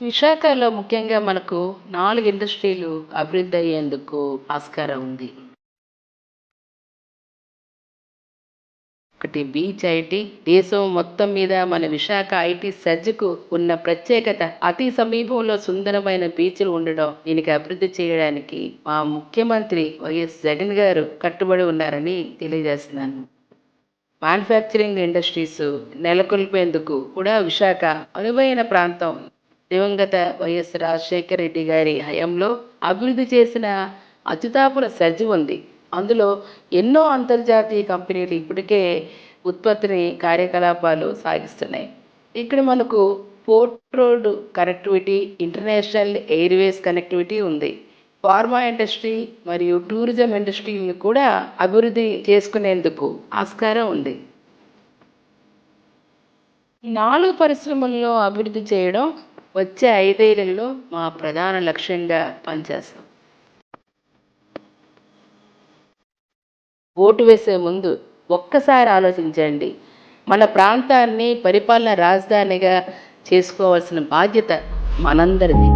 విశాఖలో ముఖ్యంగా మనకు 4 ఇండస్ట్రీలు అభివృద్ధి అయ్యేందుకు ఆస్కారం ఉంది. ఒకటి బీచ్ ఐటీ. దేశం మొత్తం మీద మన విశాఖ ఐటీ సజ్జకు ఉన్న ప్రత్యేకత అతి సమీపంలో సుందరమైన బీచ్లు ఉండడం. దీనికి అభివృద్ధి చేయడానికి మా ముఖ్యమంత్రి వైఎస్ జగన్ గారు కట్టుబడి ఉన్నారని తెలియజేస్తున్నాను. మ్యానుఫ్యాక్చరింగ్ ఇండస్ట్రీస్ నెలకొల్పేందుకు కూడా విశాఖ అనువైన ప్రాంతం. దివంగత వైఎస్ రాజశేఖర రెడ్డి గారి హయాంలో అభివృద్ధి చేసిన అత్యుతాపుర సజ్జ ఉంది. అందులో ఎన్నో అంతర్జాతీయ కంపెనీలు ఇప్పటికే ఉత్పత్తిని కార్యకలాపాలు సాగిస్తున్నాయి. ఇక్కడ మనకు port road connectivity, international Airways connectivity ఉంది. ఫార్మా ఇండస్ట్రీ మరియు టూరిజం ఇండస్ట్రీని కూడా అభివృద్ధి చేసుకునేందుకు ఆస్కారం ఉంది. ఈ 4 పరిశ్రమల్లో అభివృద్ధి చేయడం వచ్చే 5 ఏళ్లలో మా ప్రధాన లక్ష్యంగా పనిచేస్తాం. ఓటు వేసే ముందు ఒక్కసారి ఆలోచించండి. మన ప్రాంతాన్ని పరిపాలన రాజధానిగా చేసుకోవాల్సిన బాధ్యత మనందరిది.